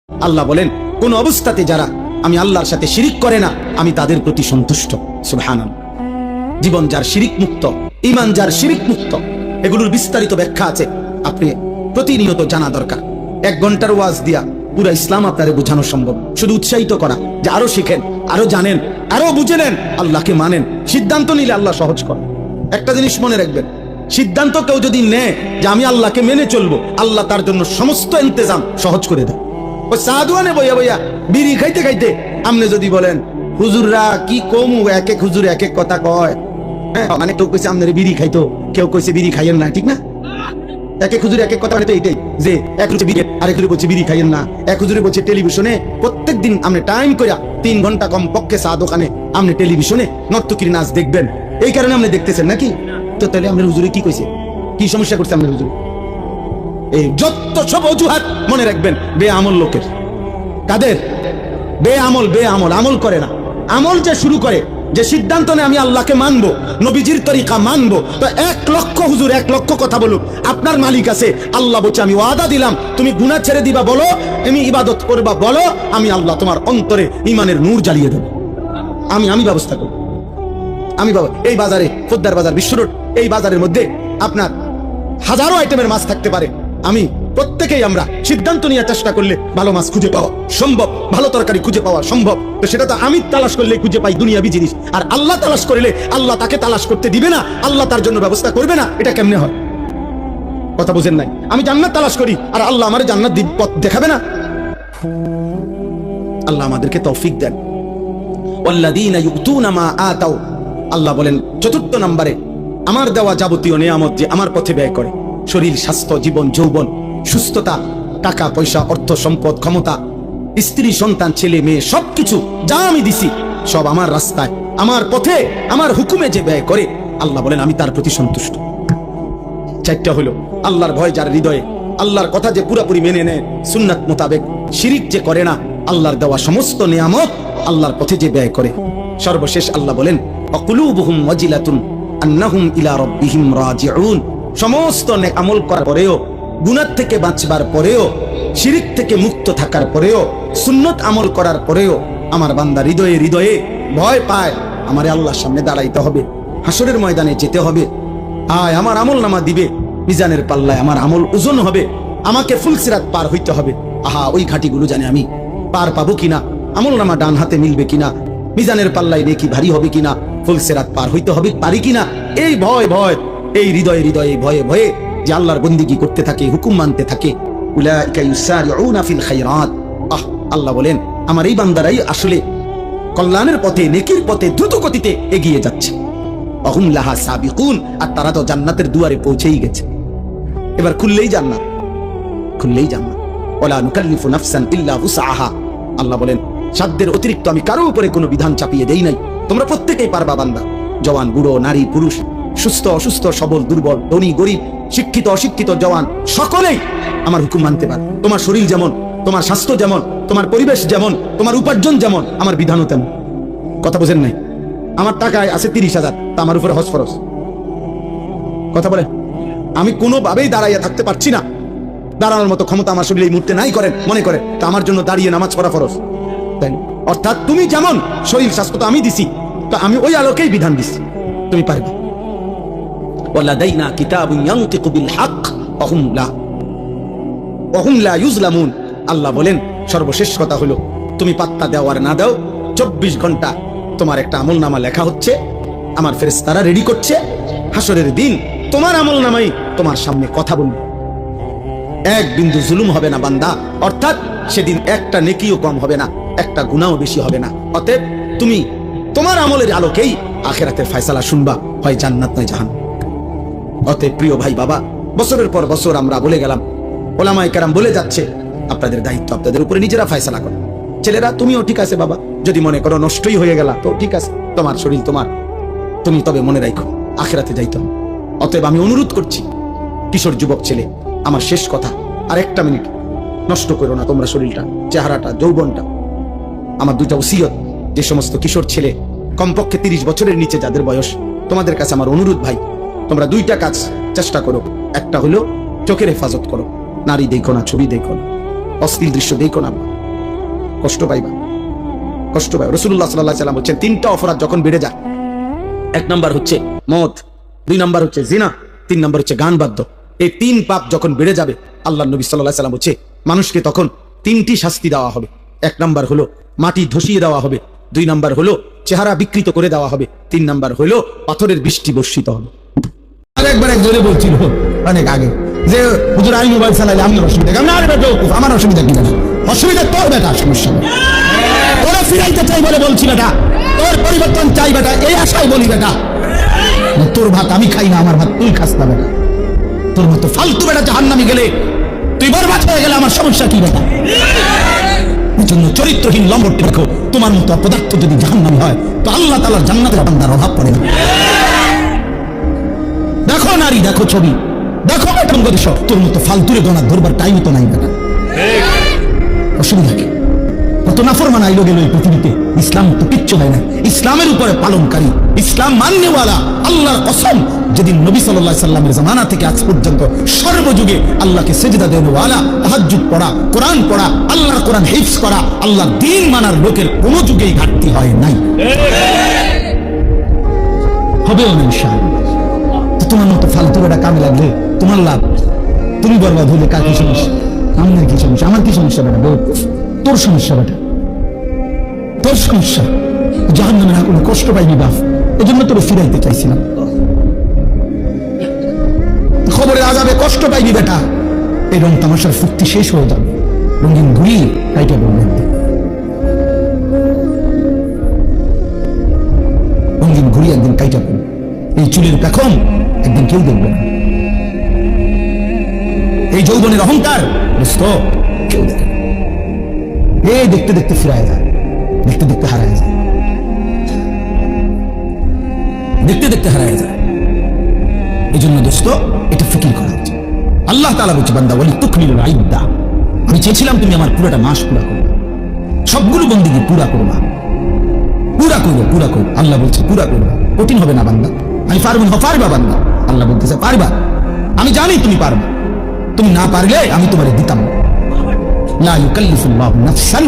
আল্লাহ বলেন কোন অবস্থাতে যারা আমি আল্লাহর সাথে শিরিক করে না আমি তাদের প্রতি সন্তুষ্ট। সুবহানাল্লাহ। জীবন যার শিরিক মুক্ত, ঈমান যার শিরিক মুক্ত, এগুলোর বিস্তারিত ব্যাখ্যা আছে, আপনি প্রতিনিয়ত জানা দরকার। 1 ঘন্টার ওয়াজ দিয়া পুরো ইসলাম আপনারে বোঝানো সম্ভব। শুধু উৎসাহিত করা যে আরো শিখেন, আরো জানেন, আরো বুঝে নেন, আল্লাহকে মানেন। সিদ্ধান্ত নিলে আল্লাহ সহজ করেন। একটা জিনিস মনে রাখবেন, সিদ্ধান্ত কেউ যদি নেয় যে আমি আল্লাহকে মেনে চলবো, আল্লাহ তার জন্য সমস্ত ইন্তজাম সহজ করে দেয়। ওই সাধুয়ানে বইয়া বইয়া বিড়ি খাইতে খাইতে আপনি যদি বলেন হুজুররা কি কমু, এক এক হুজুর এক এক কথা কয়, হ্যাঁ, মানে কেউ কইছে আপনার বিড়ি খাইতো, কেউ কইছে বিড়ি খাইয়েন না, ঠিক না? এক এক হুজুর এক এক কথা, মানে তো এইটাই যে এক হুজুর বিড়ি, আরেক হুজুর বলছে বিড়ি খাইয়েন না, এক হুজুরে বলছে টেলিভিশনে প্রত্যেকদিন আপনি টাইম কইরা 3 ঘন্টা কম পক্ষে চা দোকানে আপনি টেলিভিশনে নর্তকীর নাচ দেখবেন, এই কারণে আপনি দেখতেছেন নাকি? তো তাহলে আপনার হুজুরে কি কইছে, কি সমস্যা করছে আপনার হুজুর? এই যত সব অজুহাত মনে রাখবেন বেআমল লোকের। কাদের? বেআমল। আমল করে না। আমল যে শুরু করে, যে সিদ্ধান্ত নেয় আমি আল্লাহকে মানবো, নবীজির তরিকা মানবো, তো 1 লক্ষ হুজুর 1 লক্ষ কথা বলুক, আপনার মালিক আছে। আল্লাহ বলছে আমি ওয়াদা দিলাম, তুমি গুনাহ ছেড়ে দিবা বলো, তুমি ইবাদত করবা বলো, আমি আল্লাহ তোমার অন্তরে ঈমানের নূর জ্বালিয়ে দেব। আমি ব্যবস্থা করব। আমি বাবা এই বাজারে, ফোদ্দার বাজার, বিশ্ব রোড, এই বাজারের মধ্যে আপনার হাজারো আইটেমের মাছ থাকতে পারে, আমি প্রত্যেকেই আমরা সিদ্ধান্ত নিয়ে চেষ্টা করলে ভালো মাছ খুঁজে পাওয়া সম্ভব, ভালো তরকারি খুঁজে পাওয়া সম্ভব। তো সেটা তো আমি তালাশ করলে খুঁজে পাই দুনিয়াবি জিনিস, আর আল্লাহ তালাশ করলে আল্লাহ তাকে তালাশ করতে দিবে না, আল্লাহ তার জন্য ব্যবস্থা করবে না। এটা কেমনে হয়? কথা বুঝেন নাই? আমি জান্নাত তালাশ করি আর আল্লাহ আমার জান্নাত পথ দেখাবে না? আল্লাহ আমাদেরকে তৌফিক দেন। ওয়াল্লাযীনা ইউতুনা মা আতাউ, আল্লাহ বলেন 4 নম্বরে আমার দেওয়া যাবতীয় নিয়ামত যে আমার পথে ব্যয় করে, শরীর, স্বাস্থ্য, জীবন, যৌবন, সুস্থতা, টাকা পয়সা, অর্থ সম্পদ, ক্ষমতা, স্ত্রী, সন্তান, ছেলে মেয়ে, সবকিছু যা আমি দিছি সব আমার রাস্তায়, আমার পথে, আমার হুকুমে যে ব্যয় করে, আল্লাহ বলেন আমি তার প্রতি সন্তুষ্ট। 4টা হলো আল্লাহর ভয় যার হৃদয়ে, আল্লাহর কথা যে পুরোপুরি মেনে নেয়, সুন্নাত মোতাবেক শিরিক যে করে না, আল্লাহর দেওয়া সমস্ত নিয়ামত আল্লাহর পথে যে ব্যয় করে। সর্বশেষ আল্লাহ বলেন ওয়াকুলুবুহুম ওয়াজিলাতুন আন্নাহুম ইলা রাব্বিহিম রাজিউন, সমস্ত নেক আমল করার পরেও, গুনাহ থেকে বাঁচবার পরেও, শিরিক থেকে মুক্ত থাকার পরেও, সুন্নত আমল করার পরেও আমার বান্দা হৃদয়ে হৃদয়ে ভয় পায় আমারে আল্লাহর সামনে দাঁড়াইতে হবে, হাসরের ময়দানে যেতে হবে, আয় আমার আমল নামা দিবে, মিজানের পাল্লায় আমার আমল ওজন হবে, আমাকে ফুলসিরাত পার হইতে হবে। আহা, ওই ঘাটিগুলো জানে আমি পার পাবো কিনা, আমল নামা ডান হাতে মিলবে কিনা, মিজানের পাল্লায় নেকি ভারী হবে কিনা, ফুলসিরাত পার হইতে হবে পারি কিনা, এই ভয়, এই হৃদয়ে হৃদয়ে ভয়ে ভয়ে যে আল্লাহর বন্দেগী করতে থাকে, হুকুম মানতে থাকে, উলাইকা ইউসারিউনা ফিল খায়রাত। আল্লাহ বলেন আমার এই বান্দারাই আসলে কল্যাণের পথে, নেকির পথে দ্রুত গতিতে এগিয়ে যাচ্ছে। অহুম লাহা সাবিকুন, আর তারা তো জান্নাতের দুয়ারে পৌঁছেই গেছে। এবার খুললেই জান্নাত, ওয়ালা নুকাল্লিফু নাফসান ইল্লা উসআহা। আল্লাহ বলেন সাধ্যের অতিরিক্ত আমি কারো উপরে কোনো বিধান চাপিয়ে দেই নাই, তোমরা প্রত্যেকেই পারবা বান্দা, জওয়ান, বুড়ো, নারী, পুরুষ, সুস্থ, অসুস্থ, সবল, দুর্বল, ধনী, গরিব, শিক্ষিত, অশিক্ষিত, জওয়ান, সকলেই আমার হুকুম মানতে পারে। তোমার শরীর যেমন, তোমার স্বাস্থ্য যেমন, তোমার পরিবেশ যেমন, তোমার উপার্জন যেমন, আমার বিধানও তেমন। কথা বোঝেন নাই? আমার টাকায় আছে 30,000, তা আমার উপরে হজ ফরজ। কথা বলে আমি কোনোভাবেই দাঁড়াইয়া থাকতে পারছি না, দাঁড়ানোর মতো ক্ষমতা আমার শরীরে এই মুহূর্তে নাই করেন, মনে করে তা আমার জন্য দাঁড়িয়ে নামাজ পড়া ফরজ। তাই অর্থাৎ তুমি যেমন শরীর স্বাস্থ্য তো আমি দিছি, তো আমি ওই আলোকেই বিধান দিছি, তুমি পারবে। ওয়ালাদাইনা কিতাবুন ইয়ানতিকু বিল হক ওয়াহুম লা ইউজলামুন। আল্লাহ বলেন সর্বশেষ কথা হলো তুমি পাত্তা দাও আর না দাও, 24 ঘন্টা তোমার একটা আমলনামা লেখা হচ্ছে, আমার ফেরেশতারা রেডি করছে। হাসরের দিন তোমার আমলনামাই তোমার সামনে কথা বলবে, 1 বিন্দু জুলুম হবে না বান্দা, অর্থাৎ সেদিন একটা নেকিও কম হবে না, একটা গুনাহও বেশি হবে না। অতএব তুমি তোমার আমলের আলোকেই আখিরাতের ফয়সালা শুনবা, হয় জান্নাত নয় জাহান্নাম। অতএব প্রিয় ভাই বাবা, বছরের পর বছর আমরা বলে গেলাম, ওলামায়ে কেরাম বলে যাচ্ছে, আপনাদের দায়িত্ব আপনাদের উপরে নিজেরা ফয়সালা করো। ছেলেরা তুমিও ঠিক আছে বাবা, যদি মনে করো নষ্টই হয়ে গেলা তো ঠিক আছে, তোমার শরীর তোমার, তুমি তবে মনে রাখো আখিরাতে যাইতে হবে। অতএব আমি অনুরোধ করছি কিশোর যুবক ছেলে, আমার শেষ কথা, আর 1টা মিনিট নষ্ট করো না তোমরা শরীরটা, চেহারাটা, যৌবনটা। আমার 2টা ওসিয়ত, যে সমস্ত কিশোর ছেলে কমপক্ষে 30 বছরের নিচে যাদের বয়স, তোমাদের কাছে আমার অনুরোধ ভাই, তোমরা 2টা কাজ চেষ্টা করো। একটা হলো চোখের হেফাজত করো, নারী দেখো না, ছবি দেখো না, অশ্লীল দৃশ্য দেখো না, কষ্ট পাইবা, কষ্ট পাইবা। রাসূলুল্লাহ সাল্লাল্লাহু আলাইহি সাল্লাম বলছেন, তিনটা অপরাধ যখন বেড়ে যায়, এক নাম্বার হচ্ছে মদ, দুই নাম্বার হচ্ছে জিনা, তিন নাম্বার হচ্ছে গান বাদ্য। এই তিন পাপ যখন বেড়ে যাবে, আল্লাহ নবী সাল্লাল্লাহু আলাইহি সাল্লাম বলছে মানুষকে তখন তিনটি শাস্তি দেওয়া হবে। এক নাম্বার হলো মাটি ধসিয়ে দেওয়া হবে, দুই নাম্বার হলো চেহারা বিকৃত করে দেওয়া হবে, তিন নাম্বার হলো পাথরের বৃষ্টি বর্ষিত হবে। আরেকবার একজনে বলছিল অনেক আগে যে হুজুর আমি মোবাইল চালাইলে আপনার অসুবিধা, আমি আরে বেটা আমার অসুবিধা কি জানো? অসুবিধা তোর বেটা, সমস্যা নেই। তোরা ফিরাইতে চাই বলে বলছি বেটা, তোর পরিবর্তন চাই বেটা, এই আশায় বলি বেটা। তোর ভাত আমি খাই না, আমার ভাত তুই খাস না বেটা। তোর মতো ফালতু বেটা জাহান্নামে গেলে, তুই বরবাদ হয়ে গেলে আমার সমস্যা কি বেটা? এই জন্য চরিত্রহীন লম্বট রাখো। তোমার মতো অপদার্থ যদি জাহান্নামী হয়, তো আল্লাহ তাআলার জান্নাতের বান্দার অভাব পড়ে না। দেখো নারী, দেখো ছবি, দেখো তোর মতো ফালতুরে গোনা ধরবার টাইম তো নাই বেটা। অসুবিধা কি? কত নাফরমান আইলো গেল এই পৃথিবীতে, ইসলাম তো কিচ্ছু হয় না। ইসলামের উপরে পালনকারী, ইসলাম মাননেওয়ালা, আল্লাহর কসম, যেদিন নবী সাল্লাল্লাহু আলাইহি সাল্লামের জামানা থেকে আজ পর্যন্ত সর্বযুগে আল্লাহকে সিজদা দেওয়ালা, তাহাজ্জুদ পড়া, কোরআন পড়া, আল্লাহর কোরআন হিফজ করা, আল্লাহর দ্বীন মানার লোকের কোনো যুগেই ঘাটতি হয় নাই, হবেও না ইনশাআল্লাহ। তোমার মতো ফালতু বেটা কামে লাগলে তোমার লাভ, তুমি বরবাদ হলে কার কি সমস্যা? আমার কি সমস্যা? আমার কি সমস্যা বেটা? বল, তোর সমস্যা বেটা, তোর সমস্যা। জাহান্নামে না কোনো কষ্ট পাইনি বাপ, এজন্য তোর ফিরাইতে চাইছিলাম। খবরে আযাবে কষ্ট পাইনি বেটা, এই রং তামাশার ফুর্তি শেষ হয়ে যাবে, রঙিন ঘুরি কাইটা বলবেন, রঙিন ঘুরি একদিন কাইটা বলবেন, এই চুলের পেখম একদিন কেউ দেখবে না, এই যৌবনের অহংকার দোস্ত কেউ দেখে না। এই দেখতে দেখতে ফিরায় যায়, দেখতে দেখতে হারায় যায়, দেখতে দেখতে হারায় যায়। এই জন্য দোস্ত এটা ফিকির করা উচিত। আল্লাহ তাআলা বলছে, বান্দা ওয়ালি তুকমিলুল ইদ্দা, আমি চেয়েছিলাম তুমি আমার পুরোটা মাস পুরা করো, সবগুলো বন্দেগী পুরা করবা, পুরা করবো, পুরা করবো। আল্লাহ বলছে পুরা করবা, কঠিন হবে না বান্দা, আমি পারবো না। পারবা বান্দা, আল্লাহ বলতেছে পারবা, আমি জানি তুমি পারবা, তুমি না পারলে আমি তোমারে দিতাম। লা ইউকাল্লিফুল্লাহু নাফসান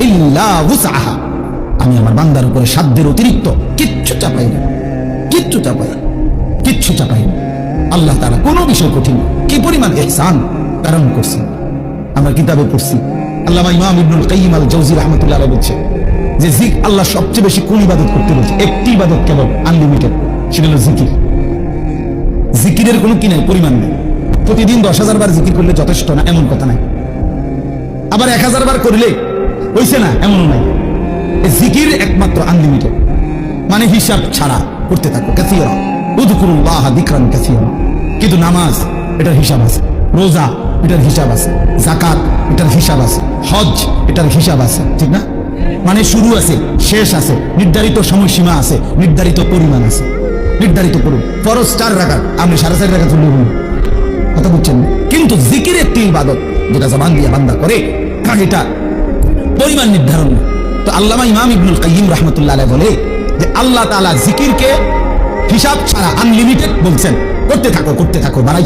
ইল্লা উসআহা, আমি আমার বান্দার উপরে সাধ্যের অতিরিক্ত কিচ্ছু চাপাই না, কিচ্ছু চাপাই, কিচ্ছু চাপাই না। আল্লাহ তাআলা কোনো বিষয় কঠিন, কি পরিমাণ ইহসান কারণ করছেন। আমরা কিতাবে পড়ছি, আল্লামা ইমাম ইবনুল কাইয়িম আল জাওজি রাহমাতুল্লাহ আলাইহি বলছে যে আল্লাহ সবচেয়ে বেশি কোন ইবাদত করতে বলছে? একটি ইবাদত কেবল, আনলিমিটেড, সেটা হলো জিকির। জিকিরের কোনো কি নাই, পরিমাণ নেই। প্রতিদিন 10,000 বার জিকির করলে যথেষ্ট না এমন কথা নাই, আবার 1000 বার করলে হইছে না এমন নাই। জিকির একমাত্র আনলিমিটেড, মানে হিসাব ছাড়া করতে থাকো। কাসীরা উযকুরুল্লাহ যিকরান কাসীরা, কিন্তু নামাজ এটার হিসাব আছে, রোজা এটার হিসাব আছে, যাকাত এটার হিসাব আছে, হজ এটার হিসাব আছে, ঠিক না? মানে শুরু আছে, শেষ আছে, নির্ধারিত সময়সীমা আছে, নির্ধারিত পরিমাণ আছে, নির্ধারিত করুন। ফরজ 4 রাকাত, আপনি 4.5 রাকাত তুললে হল, কথা বুঝছেন? কিন্তু জিকির একটি ইবাদত, যেটা জবান দিয়ে বান্দা করে, কারণ এটা পরিমাণ নির্ধারণ। তো আল্লামা ইমাম ইবনুল কাইয়িম রাহমাতুল্লাহ আলাইহি বলে যে আল্লাহ তাআলা জিকিরকে হিসাব ছাড়া আনলিমিটেড বলছেন, করতে থাকো, করতে থাকো, বাড়াই